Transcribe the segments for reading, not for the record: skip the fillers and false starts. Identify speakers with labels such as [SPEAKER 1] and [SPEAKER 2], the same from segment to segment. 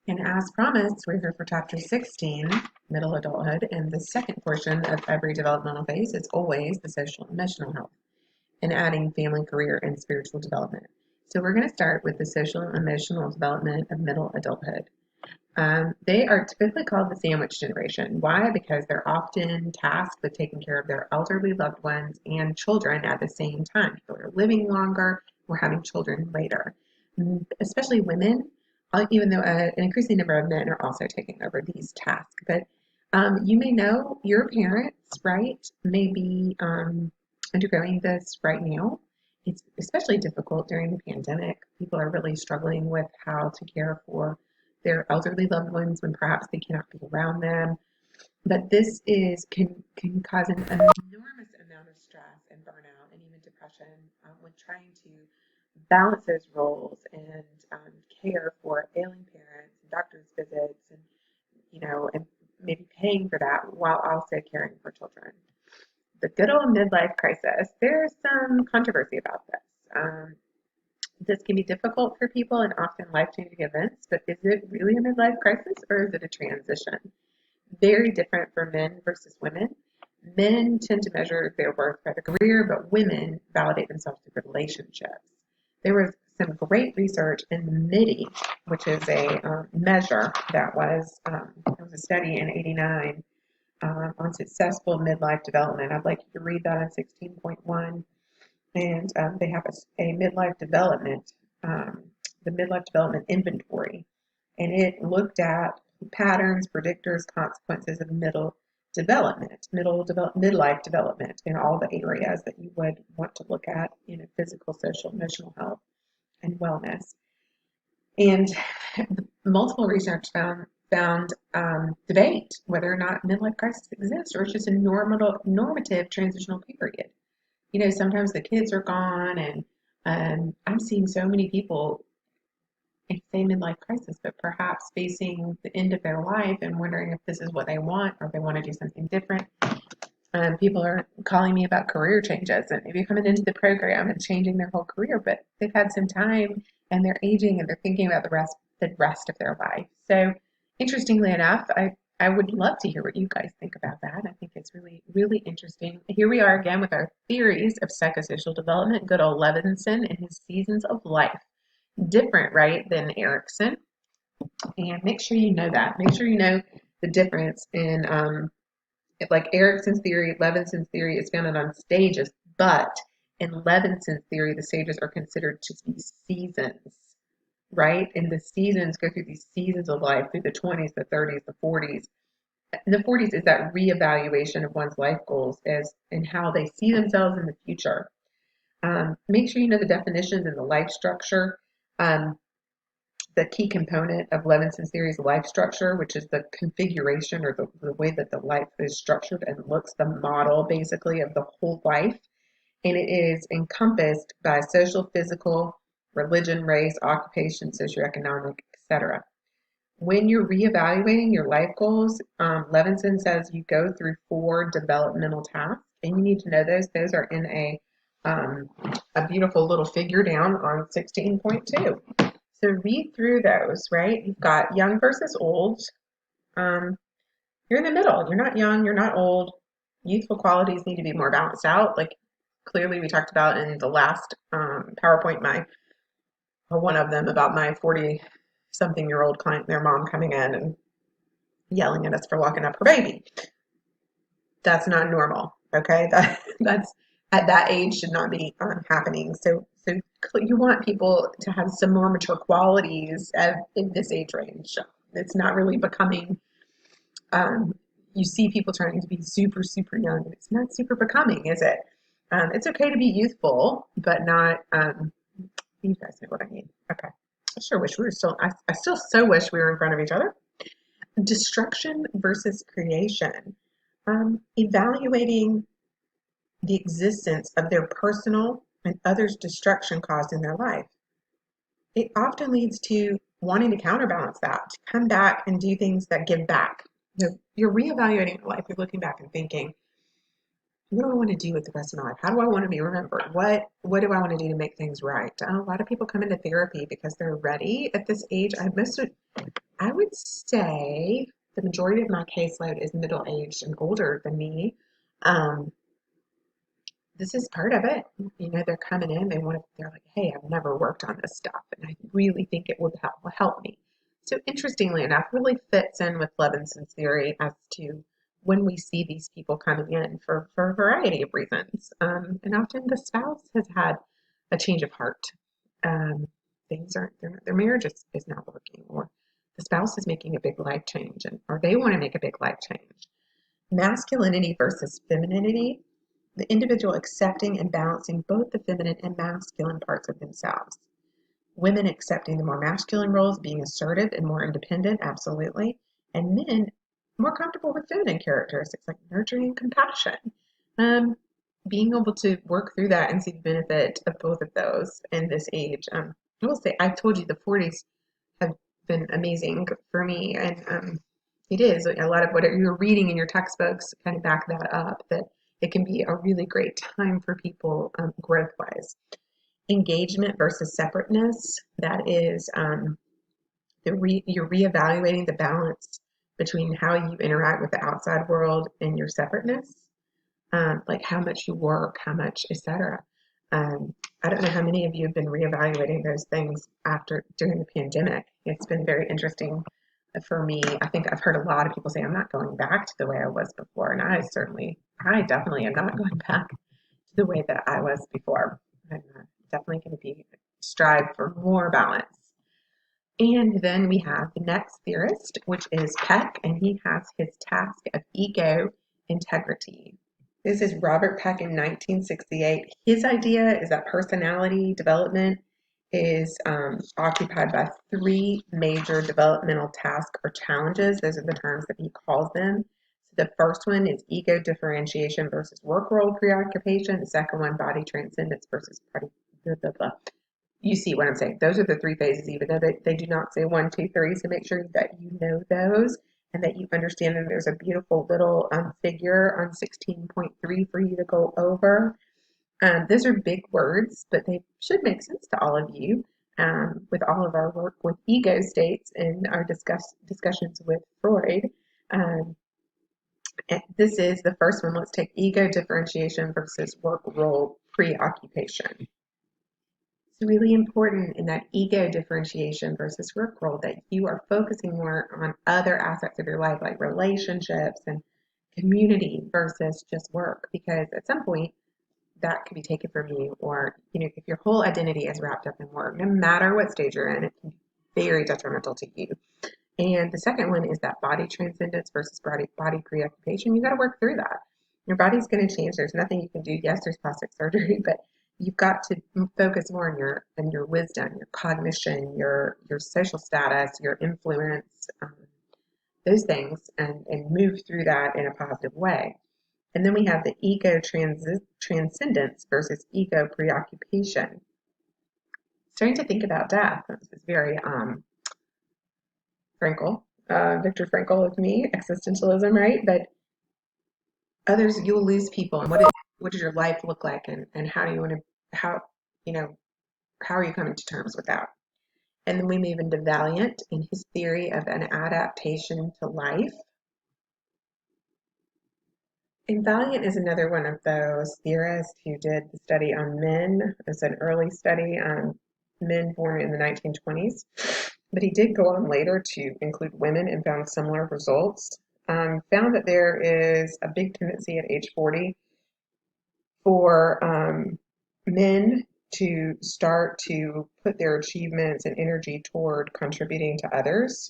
[SPEAKER 1] And as promised, we're here for chapter 16, middle adulthood, and the second portion of every developmental phase is always the social and emotional health, and adding family, career, and spiritual development. So we're going to start with the social and emotional development of middle adulthood. They are typically called the sandwich generation. Why? Because they're often tasked with taking care of their elderly loved ones and children at the same time. People are living longer, we're having children later. Especially women, even though an increasing number of men are also taking over these tasks. But you may know your parents, right, may be undergoing this right now. It's especially difficult during the pandemic. People are really struggling with how to care for their elderly loved ones when perhaps they cannot be around them. But this can cause an enormous amount of stress and burnout and even depression when trying to balance those roles and care for ailing parents, and doctor's visits, and and maybe paying for that while also caring for children. The good old midlife crisis. There's some controversy about this. This can be difficult for people and often life-changing events, but is it really a midlife crisis or is it a transition? Very different for men versus women. Men tend to measure their worth by the career, but women validate themselves through relationships. There was some great research in the MIDI, which is a measure that was, it was a study in '89 on successful midlife development. I'd like you to read that in 16.1. And they have a midlife development, the midlife development inventory, and it looked at patterns, predictors, consequences of midlife development in all the areas that you would want to look at, physical, social, emotional health, and wellness. And multiple research found debate whether or not midlife crisis exists or it's just a normative transitional period. Sometimes the kids are gone, and I'm seeing so many people in say midlife crisis, but perhaps facing the end of their life and wondering if this is what they want or they want to do something different. People are calling me about career changes and maybe coming into the program and changing their whole career, but they've had some time and they're aging and they're thinking about the rest of their life. So, interestingly enough, I would love to hear what you guys think about that. I think it's really, really interesting. Here we are again with our theories of psychosocial development. Good old Levinson and his seasons of life. Different, right, than Erickson. And make sure you know that. Make sure you know the difference in, like Erickson's theory, Levinson's theory is founded on stages, but in Levinson's theory, the stages are considered to be seasons, right? And the seasons go through these seasons of life, through the 20s, the 30s, the 40s. The 40s is that reevaluation of one's life goals as and how they see themselves in the future. Make sure you know the definitions and the life structure. The key component of Levinson's theory is life structure, which is the configuration or the way that the life is structured and looks, the model basically of the whole life. And it is encompassed by social, physical, religion, race, occupation, socioeconomic, etc. When you're reevaluating your life goals, Levinson says you go through 4 developmental tasks, and you need to know those. Those are in a beautiful little figure down on 16.2. So read through those, right? You've got young versus old. You're in the middle. You're not young, you're not old. Youthful qualities need to be more balanced out. Like clearly we talked about in the last PowerPoint, one of them about my 40-something-year-old client, their mom coming in and yelling at us for locking up her baby. That's not normal, okay? That's at that age should not be happening. So you want people to have some more mature qualities in this age range. It's not really becoming. You see people trying to be super, super young. It's not super becoming, is it? It's okay to be youthful, but not. You guys know what I mean. Okay. I sure wish we were still. I still so wish we were in front of each other. Destruction versus creation. Evaluating the existence of their personal and others' destruction caused in their life. It often leads to wanting to counterbalance that, to come back and do things that give back. You're reevaluating your life. You're looking back and thinking, what do I want to do with the rest of my life? How do I want to be remembered? What do I want to do to make things right? A lot of people come into therapy because they're ready at this age. I would say the majority of my caseload is middle-aged and older than me. Um, this is part of it. You know, they're coming in, they're like, hey, I've never worked on this stuff, and I really think it will help me. So interestingly enough, really fits in with Levinson's theory as to when we see these people coming in for a variety of reasons. And often the spouse has had a change of heart. Um, things aren't, their marriage is not working, or the spouse is making a big life change, or they want to make a big life change. Masculinity versus femininity, the individual accepting and balancing both the feminine and masculine parts of themselves. Women accepting the more masculine roles, being assertive and more independent, absolutely. And men more comfortable with feminine characteristics like nurturing and compassion. Um, Being able to work through that and see the benefit of both of those in this age. I will say, I've told you the 40s have been amazing for me, and it is a lot of what you're reading in your textbooks kind of back that up, that it can be a really great time for people growth wise. Engagement versus separateness, that is you're reevaluating the balance between how you interact with the outside world and your separateness, like how much you work, how much, etc. I don't know how many of you have been reevaluating those things during the pandemic. It's been very interesting for me. I think I've heard a lot of people say, I'm not going back to the way I was before. And I definitely am not going back to the way that I was before. I'm definitely going to strive for more balance. And then we have the next theorist, which is Peck, and he has his task of ego integrity. This is Robert Peck in 1968. His idea is that personality development is occupied by three major developmental tasks or challenges. Those are the terms that he calls them. So the first one is ego differentiation versus work role preoccupation. The second one, body transcendence versus body, blah, blah, blah. You see what I'm saying. Those are the three phases, even though they do not say one, two, three. So make sure that you know those and that you understand that there's a beautiful little figure on 16.3 for you to go over. Those are big words, but they should make sense to all of you with all of our work with ego states and our discussions with Freud. Um, this is the first one. Let's take ego differentiation versus work role preoccupation. It's really important in that ego differentiation versus work role that you are focusing more on other aspects of your life, like relationships and community versus just work, because at some point that could be taken from you, or if your whole identity is wrapped up in work, no matter what stage you're in, it can be very detrimental to you. And the second one is that body transcendence versus body preoccupation. You got to work through that. Your body's going to change. There's nothing you can do. Yes, there's plastic surgery, but you've got to focus more on your wisdom, your cognition, your social status, your influence, those things, and move through that in a positive way. And then we have the ego transcendence versus ego preoccupation. Starting to think about death. This is very Frankl, Viktor Frankl of me, existentialism, right? But others, you'll lose people, and what does your life look like, and how do you want to you know how are you coming to terms with that? And then we move into Valiant in his theory of an adaptation to life. And Valiant is another one of those theorists who did the study on men. It's an early study on men born in the 1920s, but he did go on later to include women and found similar results. Found that there is a big tendency at age 40 for men to start to put their achievements and energy toward contributing to others.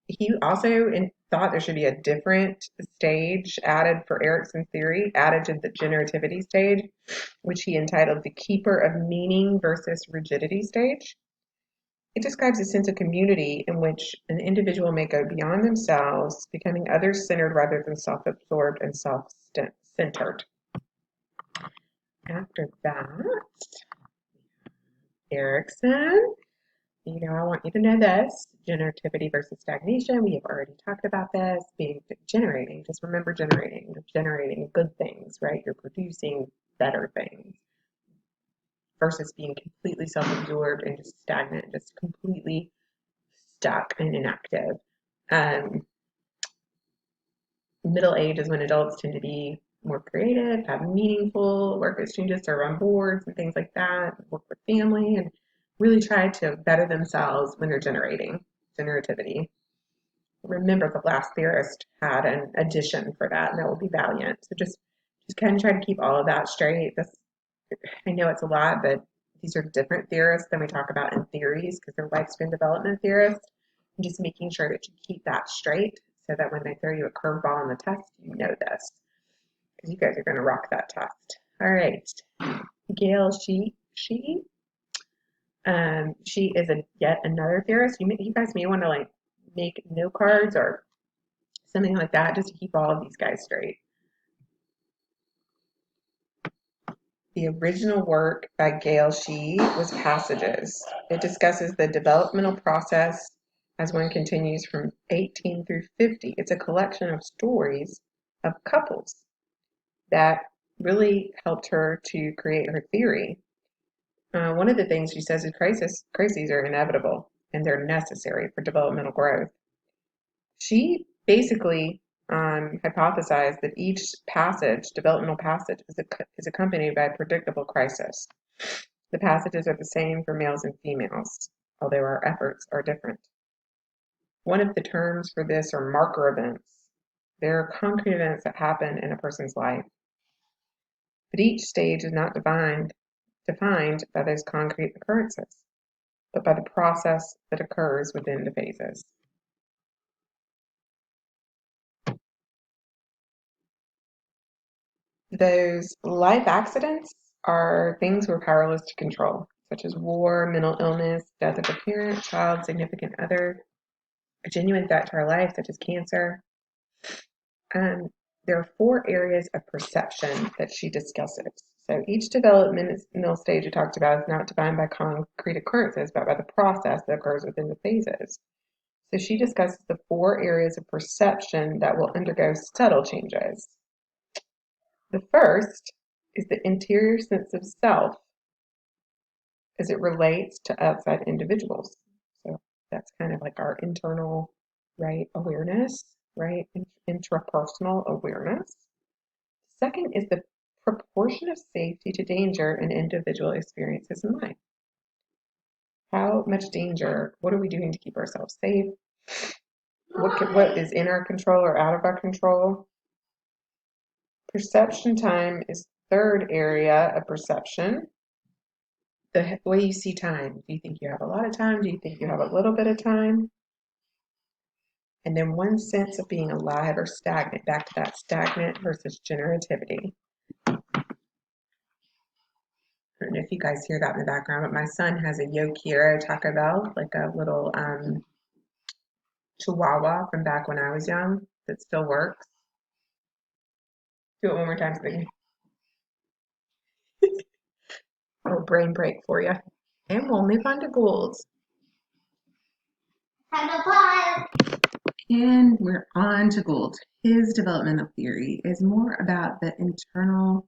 [SPEAKER 1] He also thought there should be a different stage added for Erickson's theory, added to the generativity stage, which he entitled the keeper of meaning versus rigidity stage. It describes a sense of community in which an individual may go beyond themselves, becoming others-centered rather than self-absorbed and self-centered. After that, Erickson. I want you to know this, generativity versus stagnation. We have already talked about this, generating. Just remember generating. You're generating good things, right? You're producing better things versus being completely self-absorbed and just stagnant, just completely stuck and inactive. Um, Middle age is when adults tend to be more creative, have meaningful work exchanges, serve on boards and things like that, work with family, and really try to better themselves when they're generating generativity. Remember, the last theorist had an addition for that, and that will be valiant. So just kind of try to keep all of that straight. This, I know it's a lot, but these are different theorists than we talk about in theories because they're lifespan development theorists. And just making sure that you keep that straight so that when they throw you a curveball on the test, you know this because you guys are going to rock that test. All right, Gail, she is yet another theorist. You guys may want to like make note cards or something like that just to keep all of these guys straight. The original work by Gail was Passages. It discusses the developmental process as one continues from 18 through 50. It's a collection of stories of couples that really helped her to create her theory. One of the things she says is crises are inevitable and they're necessary for developmental growth. She basically hypothesized that each developmental passage, is accompanied by a predictable crisis. The passages are the same for males and females, although our efforts are different. One of the terms for this are marker events. They're concrete events that happen in a person's life. But each stage is not defined by those concrete occurrences, but by the process that occurs within the phases. Those life accidents are things we're powerless to control, such as war, mental illness, death of a parent, child, significant other, a genuine threat to our life, such as cancer. There are 4 areas of perception that she discusses. So each developmental stage we talked about is not defined by concrete occurrences, but by the process that occurs within the phases. So she discusses the 4 areas of perception that will undergo subtle changes. The first is the interior sense of self as it relates to outside individuals. So that's kind of like our internal, right, awareness, right, intrapersonal awareness. Second is the proportion of safety to danger an individual experiences in life. How much danger? What are we doing to keep ourselves safe? What is in our control or out of our control? Perception time is third area of perception. The way you see time. Do you think you have a lot of time? Do you think you have a little bit of time? And then one sense of being alive or stagnant, back to that stagnant versus generativity. I don't know if you guys hear that in the background, but my son has a Yokiro Taco Bell, like a little Chihuahua from back when I was young that still works. Do it one more time so they can little brain break for you. And we'll move on to goals. And we're on to Gould. His developmental theory is more about the internal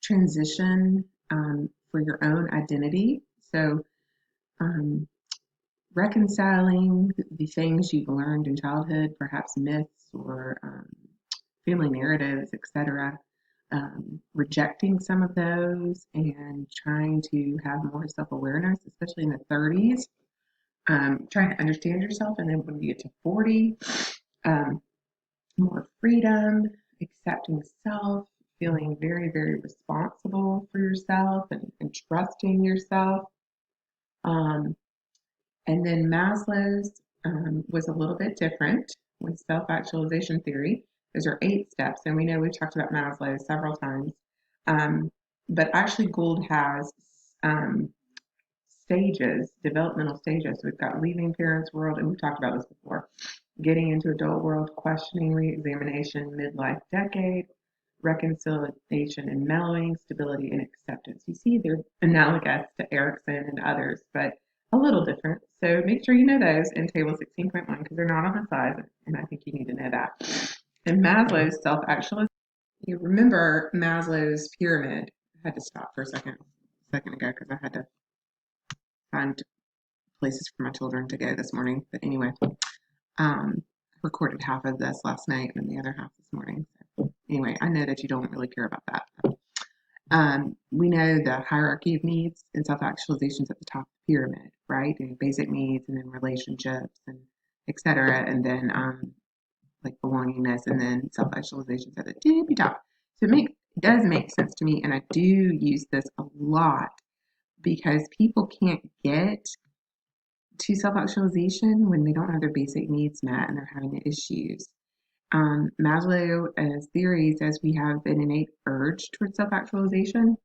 [SPEAKER 1] transition for your own identity. So, reconciling the things you've learned in childhood, perhaps myths or family narratives, etc., rejecting some of those and trying to have more self-awareness, especially in the 30s. Trying to understand yourself, and then when you get to 40, more freedom, accepting self, feeling very, very responsible for yourself and trusting yourself. And then Maslow's was a little bit different with self-actualization theory. Those are 8 steps, and we know we've talked about Maslow several times. But actually, Gould has stages, developmental stages. We've got leaving parents' world, and we've talked about this before. Getting into adult world, questioning, re-examination, midlife decade, reconciliation and mellowing, stability and acceptance. You see, they're analogous to Erickson and others, but a little different. So make sure you know those in table 16.1 because they're not on the side, and I think you need to know that. And Maslow's self-actualization. You remember Maslow's pyramid. I had to stop for a second ago because I had to find places for my children to go this morning. But anyway, recorded half of this last night and the other half this morning. So anyway, I know that you don't really care about that. We know the hierarchy of needs and self-actualization is at the top of the pyramid, right? And basic needs, and then relationships, and et cetera, and then like belongingness, and then self-actualization is at the tippy top. So it does make sense to me, and I do use this a lot because people can't get to self-actualization when they don't have their basic needs met and they're having issues. Maslow's theory says we have an innate urge towards self-actualization,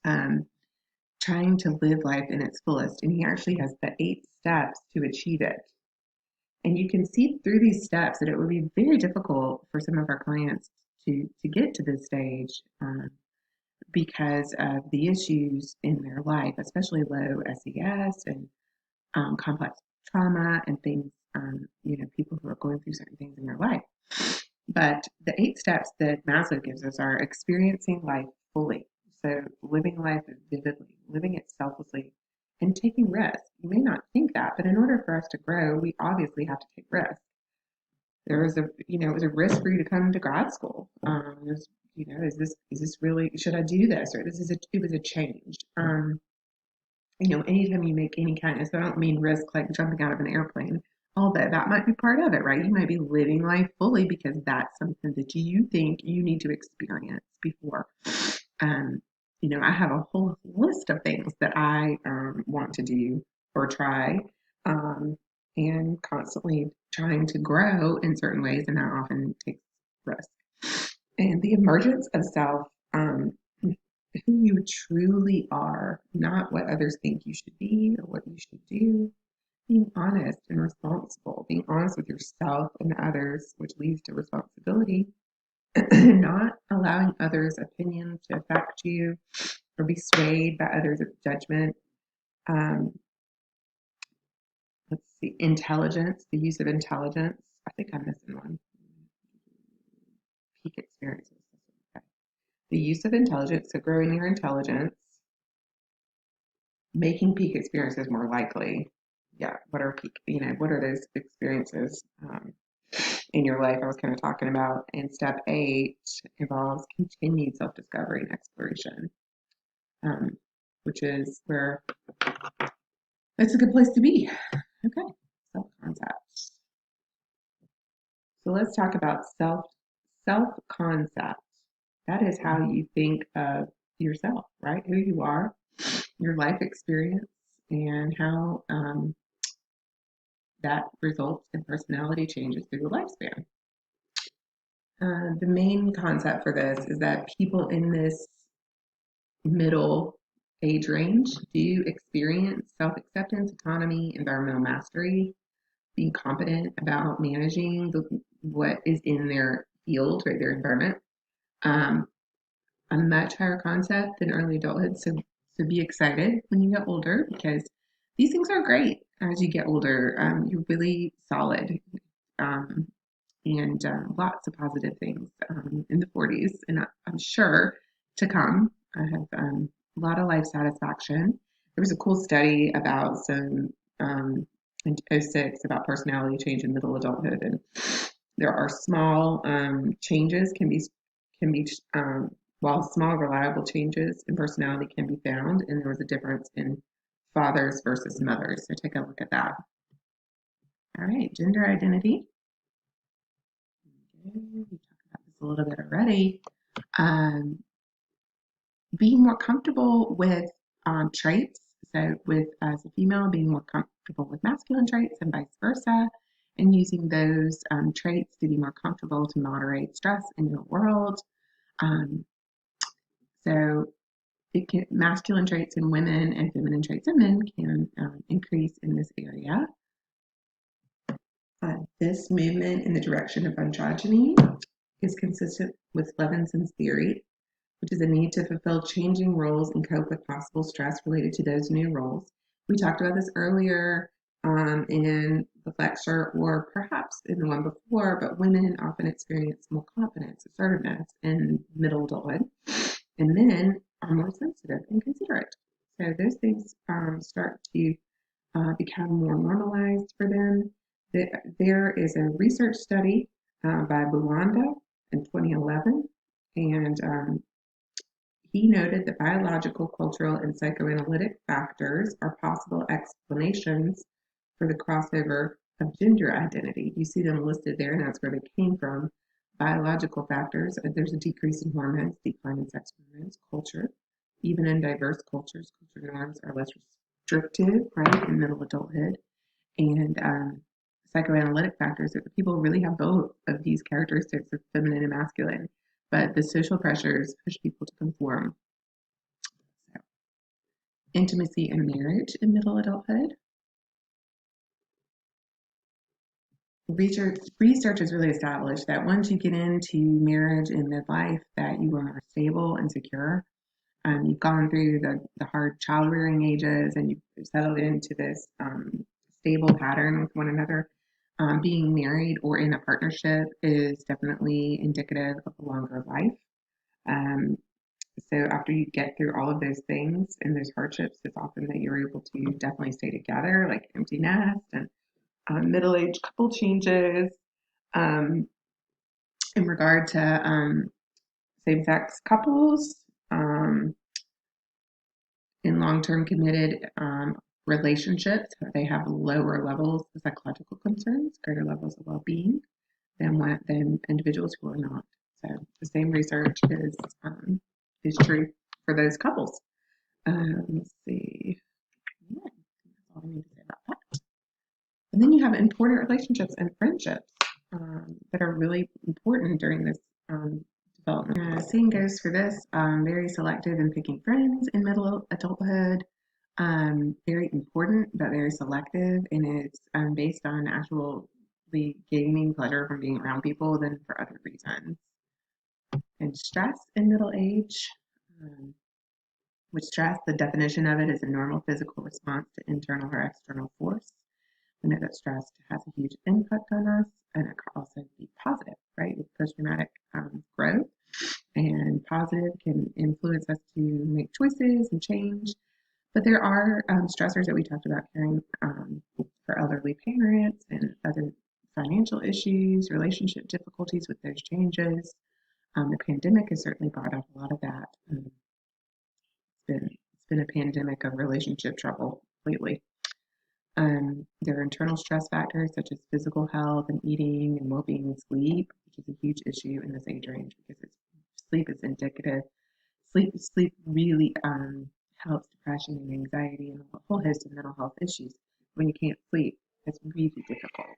[SPEAKER 1] trying to live life in its fullest, and he actually has the 8 steps to achieve it. And you can see through these steps that it would be very difficult for some of our clients to get to this stage because of the issues in their life, especially low SES and complex trauma and things, people who are going through certain things in their life. But the 8 steps that Maslow gives us are experiencing life fully. So living life vividly, living it selflessly, and taking risks. You may not think that, but in order for us to grow, we obviously have to take risks. There was it was a risk for you to come to grad school. Is this really, should I do this? Or it was a change. Anytime you make any kind of, so I don't mean risk like jumping out of an airplane, although that might be part of it, right? You might be living life fully because that's something that you think you need to experience before. I have a whole list of things that I want to do or try, and constantly trying to grow in certain ways, and that often takes risk. And the emergence of self, who you truly are, not what others think you should be or what you should do. Being honest and responsible, being honest with yourself and others, which leads to responsibility, not allowing others' opinions to affect you or be swayed by others' judgment. Let's see, intelligence, the use of intelligence. I think I'm missing one. Peak experiences. Okay. The use of intelligence, so growing your intelligence, making peak experiences more likely. Yeah, what are peak, what are those experiences in your life I was kind of talking about? And step 8 involves continued self-discovery and exploration, which is where it's a good place to be. Okay, self-concept. So let's talk about self-concept. That is how you think of yourself, right? Who you are, your life experience, and how that results in personality changes through the lifespan. The main concept for this is that people in this middle age range do experience self-acceptance, autonomy, environmental mastery, being competent about managing what is in their field, right, their environment. A much higher concept than early adulthood. So be excited when you get older, because these things are great as you get older. You're really solid, and lots of positive things in the 40s, and I'm sure to come. I have a lot of life satisfaction. There was a cool study about some in '06 about personality change in middle adulthood, and there are small changes can be while small reliable changes in personality can be found, and there was a difference in fathers versus mothers. So take a look at that. All right, gender identity. Okay, we talked about this a little bit already. Being more comfortable with traits. So with as a female, being more comfortable with masculine traits and vice versa, and using those traits to be more comfortable to moderate stress in your world. So masculine traits in women and feminine traits in men can increase in this area. This movement in the direction of androgyny is consistent with Levinson's theory, which is a need to fulfill changing roles and cope with possible stress related to those new roles. We talked about this earlier in the lecture, or perhaps in the one before, but women often experience more confidence, assertiveness in middle adulthood, and men are more sensitive and considerate. So those things start to become more normalized for them. There is a research study by Buwanda in 2011, and he noted that biological, cultural, and psychoanalytic factors are possible explanations for the crossover of gender identity. You see them listed there, and that's where they came from. Biological factors, there's a decrease in hormones, decline in sex hormones, culture. Even in diverse cultures, cultural norms are less restrictive, right, in middle adulthood. And psychoanalytic factors, that people really have both of these characteristics of feminine and masculine, but the social pressures push people to conform. So, intimacy and marriage in middle adulthood. Research has really established that once you get into marriage in midlife, that you are stable and secure. You've gone through the hard child rearing ages, and you've settled into this stable pattern with one another. Being married or in a partnership is definitely indicative of a longer life. Um, so after you get through all of those things and those hardships, it's often that you're able to definitely stay together, like empty nest and middle-aged couple changes. Um, in regard to same-sex couples, um, in long-term committed relationships, they have lower levels of psychological concerns, greater levels of well-being than individuals who are not. So the same research is true for those couples. Let's see. Yeah, that's all I need to say about that. And then you have important relationships and friendships that are really important during this development. Same goes for this. Very selective in picking friends in middle adulthood. Very important, but very selective, and it's based on actually gaining pleasure from being around people than for other reasons. And stress in middle age. Um, with stress, the definition of it is a normal physical response to internal or external force. We know that stress has a huge impact on us, and it can also be positive, right? With post-traumatic growth, and positive can influence us to make choices and change. But there are stressors that we talked about caring for elderly parents and other financial issues, relationship difficulties with those changes. The pandemic has certainly brought up a lot of that. It's been a pandemic of relationship trouble lately. There are internal stress factors such as physical health and eating and well-being and sleep, which is a huge issue in this age range because sleep is indicative. Sleep really helps depression and anxiety and a whole host of mental health issues. When you can't sleep, it's really difficult.